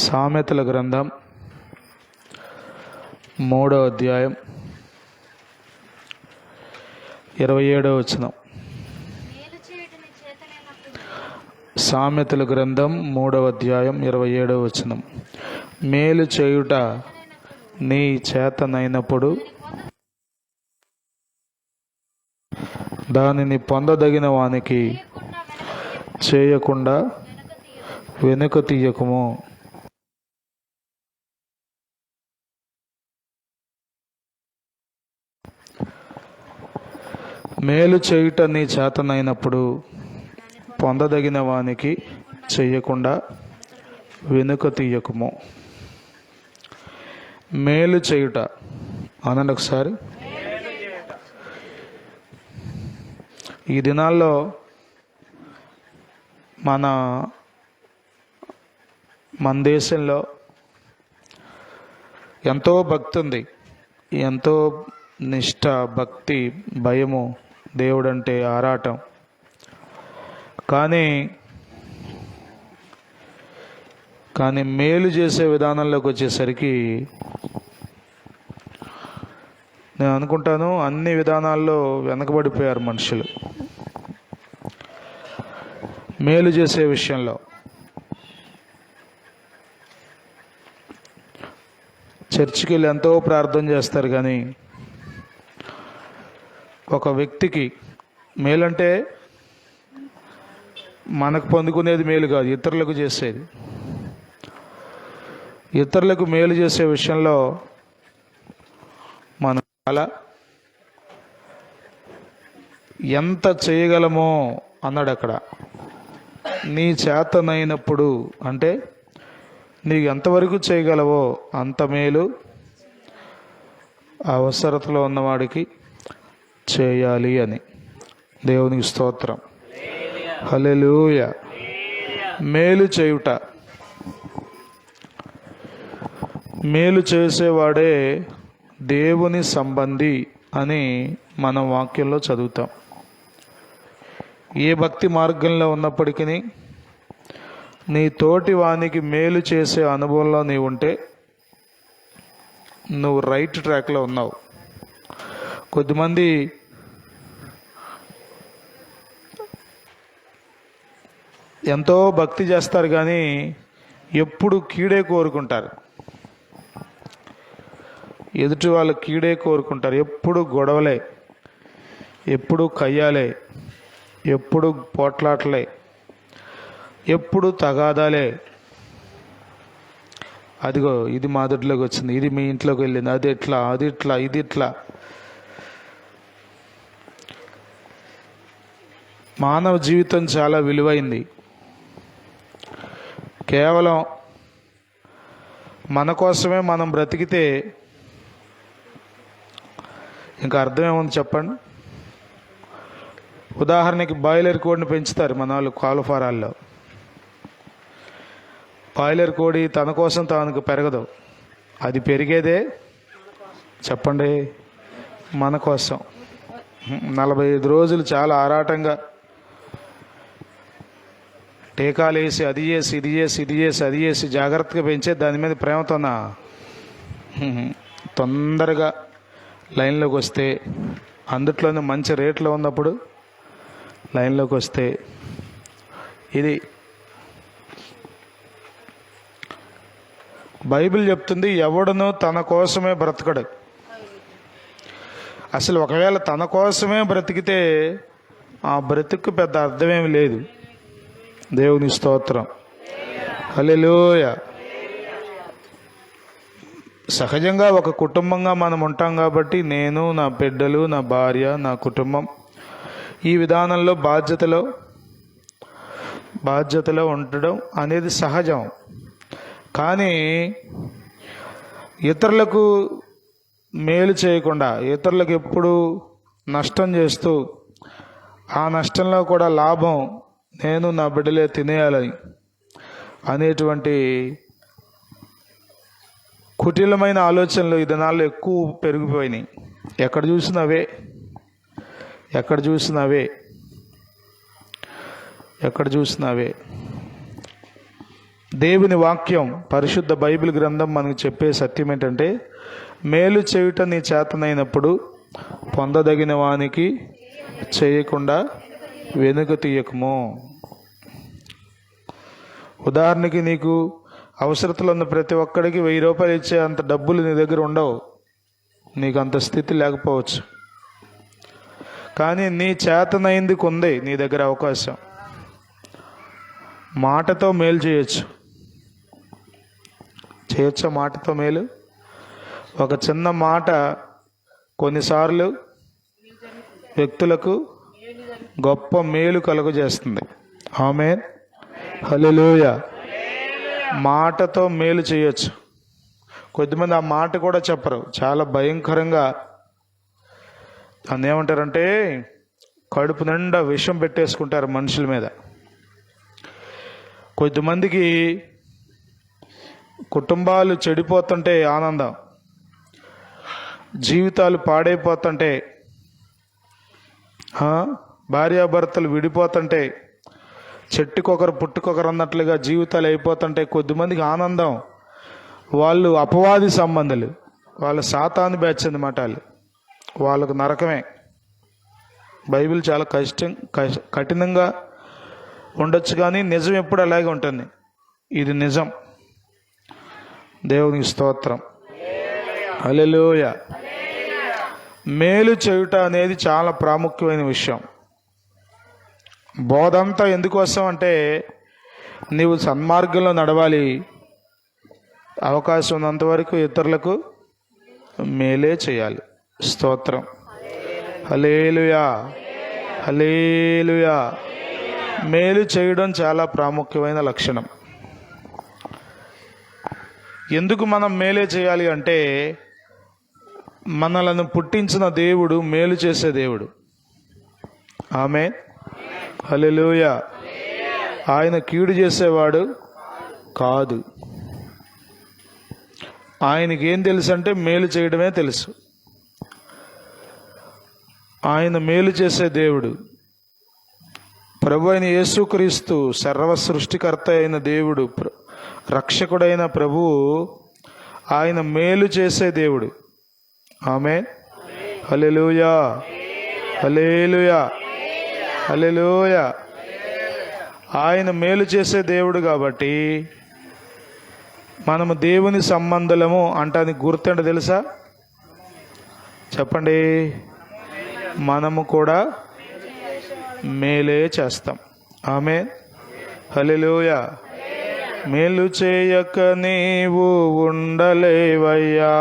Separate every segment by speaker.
Speaker 1: సామెతల గ్రంథం 3వ అధ్యాయం 27వ వచనం. సామెతల గ్రంథం 3వ అధ్యాయం 27వ వచనం. మేలు చేయుట నీ చేతనైనప్పుడు దానిని పొందదగిన వానికి చేయకుండా వెనుక తీయకుము. మేలు చేయుట నీ చేతనైనప్పుడు పొందదగిన వానికి చెయ్యకుండా వెనుక తీయకుము. మేలు చేయుట అనండి ఒకసారి. ఈ దినాల్లో మన దేశంలో ఎంతో భక్తి ఉంది, ఎంతో నిష్ఠ, భక్తి, భయము, దేవుడంటే ఆరాటం. కానీ మేలు చేసే విధానంలోకి వచ్చేసరికి నేను అనుకుంటాను అన్ని విధానాల్లో వెనకబడిపోయారు మనుషులు. మేలు చేసే విషయంలో చర్చికి వెళ్ళి ఎంతో ప్రార్థన చేస్తారు, కానీ ఒక వ్యక్తికి మేలంటే మనకు పొందుకునేది మేలు కాదు, ఇతరులకు చేసేది. ఇతరులకు మేలు చేసే విషయంలో మనం చాలా ఎంత చేయగలమో అన్నాడు అక్కడ. నీ చేతనైనప్పుడు అంటే నీకు ఎంతవరకు చేయగలవో అంత మేలు అవసరతలో ఉన్నవాడికి చేయాలి అని. దేవునికి స్తోత్రం, హల్లెలూయా. మేలు చేయుట, మేలు చేసేవాడే దేవుని సంబంధి అని మనం వాక్యంలో చదువుతాం. ఏ భక్తి మార్గంలో ఉన్నప్పటికీ నీ తోటి వానికి మేలు చేసే అనుభవంలో నీవు ఉంటే నువ్వు రైట్ ట్రాక్లో ఉన్నావు. కొద్దిమంది ఎంతో భక్తి చేస్తారు, కానీ ఎప్పుడు కీడే కోరుకుంటారు. ఎదుటి వాళ్ళు కీడే కోరుకుంటారు. ఎప్పుడు గొడవలే, ఎప్పుడు కయ్యాలే, ఎప్పుడు పోట్లాటలే, ఎప్పుడు తగాదాలే. అదిగో ఇది మా దొడ్లోకి వచ్చింది, ఇది మీ ఇంట్లోకి వెళ్ళింది, అది ఎట్లా, అది ఇట్లా, ఇది ఇట్లా. మానవ జీవితం చాలా విలువైంది. కేవలం మన కోసమే మనం బ్రతికితే ఇంకా అర్థమేముంది చెప్పండి. ఉదాహరణకి బాయిలర్ కోడిని పెంచుతారు మన వాళ్ళు కోళ్ళ ఫారాల్లో. బాయిలర్ కోడి తన కోసం తాను పెరగదు, అది పెరిగేదే చెప్పండి మన కోసం. 45 రోజులు చాలా ఆరాటంగా టీకాలు వేసి అది చేసి ఇది చేసి ఇది చేసి అది చేసి జాగ్రత్తగా పెంచే దాని మీద ప్రేమతోన తొందరగా లైన్లోకి వస్తే, అందుట్లోనే మంచి రేట్లో ఉన్నప్పుడు లైన్లోకి వస్తే, ఇది బైబిల్ చెప్తుంది ఎవడనూ తన కోసమే బ్రతకడు. అసలు ఒకవేళ తన కోసమే బ్రతికితే ఆ బ్రతుకు పెద్ద అర్థమేమి లేదు. దేవుని స్తోత్రం, హల్లెలూయా. సహజంగా ఒక కుటుంబంగా మనం ఉంటాం కాబట్టి నేను, నా బిడ్డలు, నా భార్య, నా కుటుంబం ఈ విధానంలో బాధ్యతలో ఉండడం అనేది సహజం. కానీ ఇతరులకు మేలు చేయకుండా, ఇతరులకు ఎప్పుడు నష్టం చేస్తూ ఆ నష్టంలో కూడా లాభం నేను నా బిడ్డలే తినేయాలని అనేటువంటి కుటిలమైన ఆలోచనలు ఈ దినాల్లో ఎక్కువ పెరిగిపోయినాయి. ఎక్కడ చూసినవే. దేవుని వాక్యం, పరిశుద్ధ బైబిల్ గ్రంథం మనకు చెప్పే సత్యం ఏంటంటే, మేలు చేయుట నీ చేతనైనప్పుడు పొందదగిన వానికి చేయకుండా వెనుక తీయకము. ఉదాహరణకి, నీకు అవసరతలు ఉన్న ప్రతి ఒక్కడికి 1000 రూపాయలు ఇచ్చే అంత డబ్బులు నీ దగ్గర ఉండవు, నీకు అంత స్థితి లేకపోవచ్చు. కానీ నీ చేతనైందికి ఉంది నీ దగ్గర అవకాశం. మాటతో మేలు చేయొచ్చా? మాటతో మేలు. ఒక చిన్న మాట కొన్నిసార్లు వ్యక్తులకు గొప్ప మేలు కలుగజేస్తుంది. ఆమేన్, హల్లెలూయా. మాటతో మేలు చేయొచ్చు. కొద్దిమంది ఆ మాట కూడా చెప్పరు, చాలా భయంకరంగా దాన్ని ఏమంటారంటే కడుపు నిండా విషం పెట్టేసుకుంటారు మనుషుల మీద. కొద్దిమందికి కుటుంబాలు చెడిపోతుంటే ఆనందం, జీవితాలు పాడైపోతుంటే, భార్యాభర్తలు విడిపోతుంటే, చెట్టుకొకరు పుట్టుకొకరు అన్నట్లుగా జీవితాలు అయిపోతుంటే కొద్దిమందికి ఆనందం. వాళ్ళు అపవాది సంబంధులు, వాళ్ళ సాతాను బ్యాచ్ అన్నమాట. వాళ్ళకు నరకమే. బైబిల్ చాలా కఠినంగా ఉండొచ్చు, కానీ నిజం ఎప్పుడు అలాగే ఉంటుంది. ఇది నిజం. దేవునికి స్తోత్రం, హల్లెలూయా. మేలు చేయుట అనేది చాలా ప్రాముఖ్యమైన విషయం. బోధంతా ఎందుకోసం అంటే, నీవు సన్మార్గంలో నడవాలి, అవకాశం ఉన్నంత వరకు ఇతరులకు మేలే చేయాలి. స్తోత్రం, హల్లెలూయా, హల్లెలూయా. మేలు చేయడం చాలా ప్రాముఖ్యమైన లక్షణం. ఎందుకు మనం మేలే చేయాలి అంటే, మనలను పుట్టించిన దేవుడు మేలు చేసే దేవుడు. ఆమేన్, హల్లెలూయా. ఆయన కీడు చేసేవాడు కాదు. ఆయనకి ఏం తెలుసు అంటే మేలు చేయడమే తెలుసు. ఆయన మేలు చేసే దేవుడు. ప్రభు అయిన యేసుక్రీస్తు సర్వ సృష్టికర్త అయిన దేవుడు, రక్షకుడైన ప్రభువు, ఆయన మేలు చేసే దేవుడు. ఆమేన్, హల్లెలూయా, హల్లెలూయా, హల్లెలూయా. ఆయన మేలు చేసే దేవుడు కాబట్టి మనము దేవుని సంబంధులము అంటానికి గుర్తుంటే తెలుసా? చెప్పండి. మనము కూడా మేలే చేస్తాం. ఆమేన్, హల్లెలూయా. మేలు చేయక నీవు ఉండలేవయ్యా,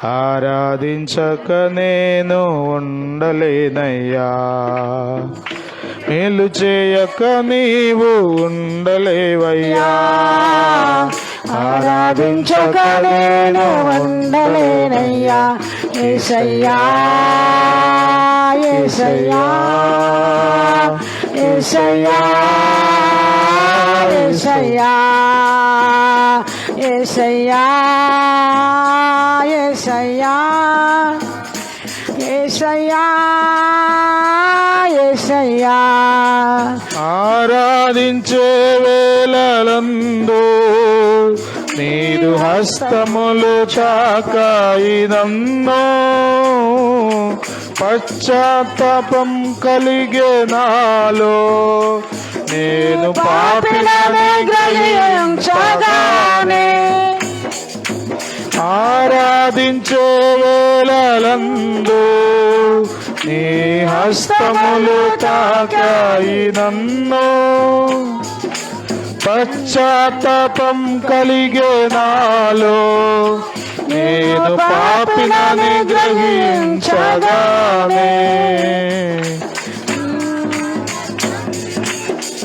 Speaker 1: ఆరాధించక నేను ఉండలేనయ్యా. మేలు చేయక నీవు ఉండలేవయ్యా,
Speaker 2: ఆరాధించక నేను ఉండలేనయ్యా. యేసయ్యా, యేసయ్యా, యేసయ్యా, యేసయ్యా, యేసయ్యా, యేసయ్యా, యేసయ్యా, యేసయ్యా.
Speaker 1: ఆరాధించే వేళలందు నీరు హస్తములు చాకాయి నన్ను, పశ్చాత్తాపం కలిగే నాలో, నేను పాపినని గ్రహించగానే. ఆరాధించే వేళలందు నీ హస్తములు తాకాయి నన్ను, పశ్చాత్తాపం కలిగే నాలో, నేను పాపినని గ్రహించగానే.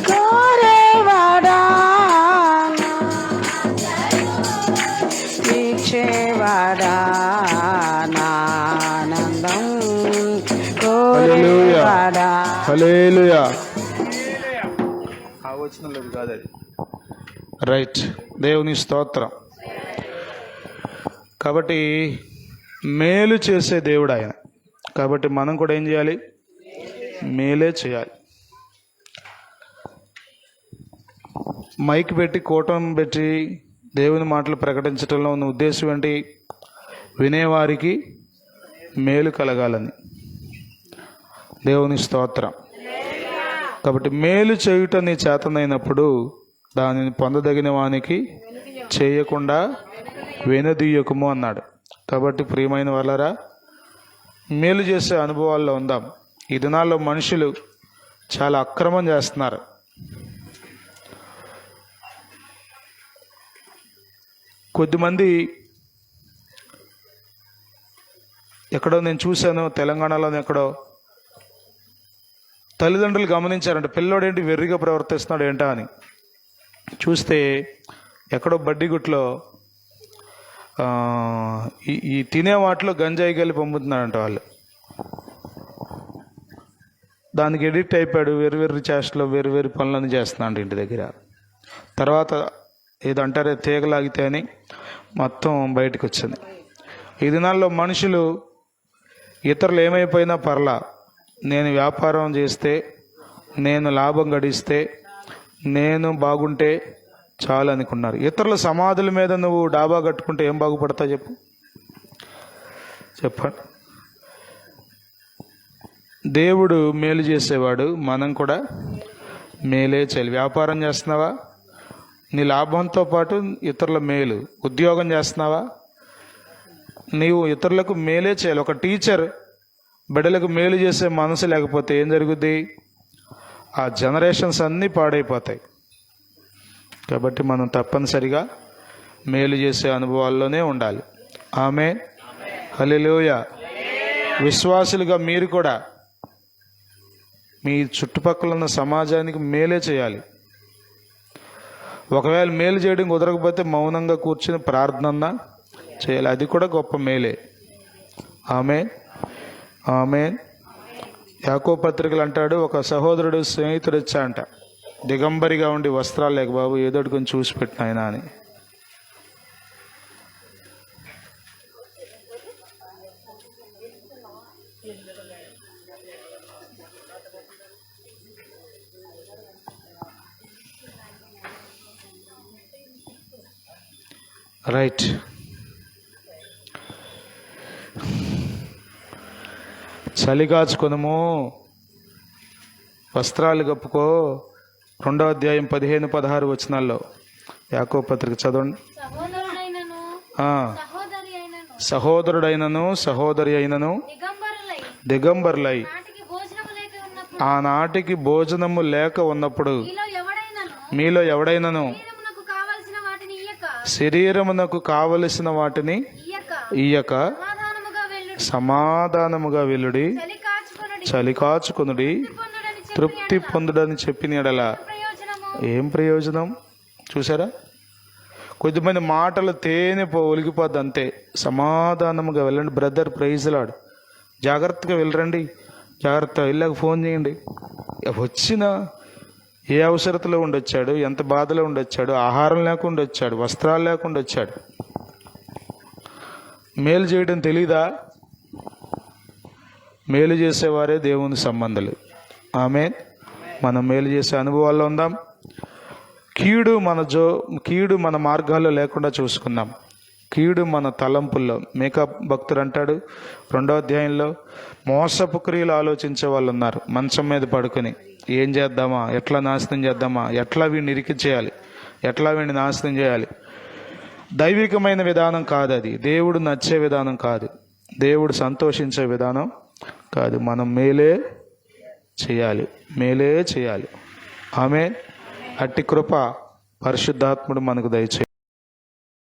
Speaker 2: కోరేవాడా, తీర్చేవాడా నానందం, కోరేవాడా.
Speaker 1: హల్లెలూయా. ఆ వచనంలో కాదు అది. రైట్, దేవుని స్తోత్రం. కాబట్టి మేలు చేసే దేవుడు ఆయన. కాబట్టి మనం కూడా ఏం చేయాలి? మేలే చేయాలి. మైక్ పెట్టి కూటం పెట్టి దేవుని మాటలు ప్రకటించడంలో ఉన్న ఉద్దేశం ఏంటి? వినేవారికి మేలు కలగాలని. దేవుని స్తోత్రం. కాబట్టి మేలు చేయుట నీ చేతనైనప్పుడు దానిని పొందదగిన వానికి చేయకుండా వెనుదీయకుము అన్నాడు. కాబట్టి ప్రియమైన వాళ్ళరా, మేలు చేసే అనుభవాల్లో ఉందాం. ఈ దినాల్లో మనుషులు చాలా అక్రమం చేస్తున్నారు. కొద్దిమంది ఎక్కడో నేను చూశాను, తెలంగాణలోనే ఎక్కడో తల్లిదండ్రులు గమనించారంట, పిల్లోడేంటి వెర్రిగా ప్రవర్తిస్తున్నాడు ఏంటా అని. చూస్తే ఎక్కడో బడ్డీగుట్లో ఈ తినే వాటిలో గంజాయి కలిపి పంపుతున్నారంట వాళ్ళు. దానికి ఎడిక్ట్ అయిపోయాడు, వెర్రి చేష్టలో వెర్రి పనులను చేస్తున్నాడు ఇంటి దగ్గర. తర్వాత ఏదంటారే తీగలాగితే అని మొత్తం బయటకు వచ్చింది. ఈ దినాల్లో మనుషులు ఇతరులు ఏమైపోయినా పర్లా, నేను వ్యాపారం చేస్తే, నేను లాభం గడిస్తే, నేను బాగుంటే చాలు అనుకున్నారు. ఇతరుల సమాధుల మీద నువ్వు డాబా కట్టుకుంటే ఏం బాగుపడతావు చెప్పండి. దేవుడు మేలు చేసేవాడు, మనం కూడా మేలే చేయాలి. వ్యాపారం చేస్తున్నావా? నీ లాభంతో పాటు ఇతరుల మేలు. ఉద్యోగం చేస్తున్నావా? నీవు ఇతరులకు మేలే చేయాలి. ఒక టీచర్ బిడ్డలకు మేలు చేసే మనసు లేకపోతే ఏం జరుగుద్ది? ఆ జనరేషన్స్ అన్నీ పాడైపోతాయి. కాబట్టి మనం తప్పనిసరిగా మేలు చేసే అనుభవాల్లోనే ఉండాలి. ఆమేన్, హల్లెలూయా. విశ్వాసులుగా మీరు కూడా మీ చుట్టుపక్కల ఉన్న సమాజానికి మేలే చేయాలి. ఒకవేళ మేలు చేయడం కుదరకపోతే మౌనంగా కూర్చుని ప్రార్థన చేయాలి. అది కూడా గొప్ప మేలే. ఆమేన్, ఆమేన్. యాకోబు పత్రికలు అంటాడు, ఒక సహోదరుడు స్నేహితుడు వచ్చా అంట, దిగంబరిగా ఉండి వస్త్రాలు లేక, బాబు ఏదో కొంచెం చూసి పెట్టిన ఆయన అని. రైట్. చలి కాచుకొనుము, వస్త్రాలు కప్పుకో. 2వ అధ్యాయం 15-16 వచనాల్లో యాకోబు పత్రిక చదవండి. సహోదరుడైనను సహోదరి అయినను దిగంబరులై ఆనాటికి భోజనము లేక ఉన్నప్పుడు మీలో ఎవడైనను శరీరమునకు కావలసిన వాటిని ఇయ్యక సమాధానముగా వెలుడి, చలి కాచుకొనుడి, తృప్తి పొందుడని చెప్పిన యెడల ఏం ప్రయోజనం? చూసారా, కొద్దిమంది మాటలు తేనె ఒలిగిపోద్ది అంతే. సమాధానముగా వెళ్ళండి బ్రదర్, ప్రైజ్ లార్డ్, జాగ్రత్తగా వెళ్ళరండి, జాగ్రత్తగా వెళ్ళాక ఫోన్ చేయండి. వచ్చిన ఏ అవసరతలో ఉండొచ్చాడు, ఎంత బాధలో ఉండొచ్చాడు, ఆహారం లేకుండా వచ్చాడు, వస్త్రాలు లేకుండా వచ్చాడు. మేలు చేయడం తెలీదా? మేలు చేసేవారే దేవుని సంబంధాలు. ఆమేన్. మనం మేలు చేసే అనుభవాల్లో ఉందాం. కీడు మన మార్గాల్లో లేకుండా చూసుకుందాం. కీడు మన తలంపుల్లో. మేకప్ భక్తుడు అంటాడు 2వ అధ్యాయంలో, మోసపు క్రియలు ఆలోచించే వాళ్ళు ఉన్నారు. మంచం మీద పడుకొని ఏం చేద్దామా, ఎట్లా నాశనం చేద్దామా, ఎట్లా వీడిని ఇరికి చేయాలి, ఎట్లా వీడిని నాశనం చేయాలి. దైవికమైన విధానం కాదు అది. దేవుడు నచ్చే విధానం కాదు. దేవుడు సంతోషించే విధానం కాదు. మనం మేలే చేయాలి, మేలే చేయాలి. ఆమేన్. అట్టి కృప పరిశుద్ధాత్ముడు మనకు దయచేయాలి.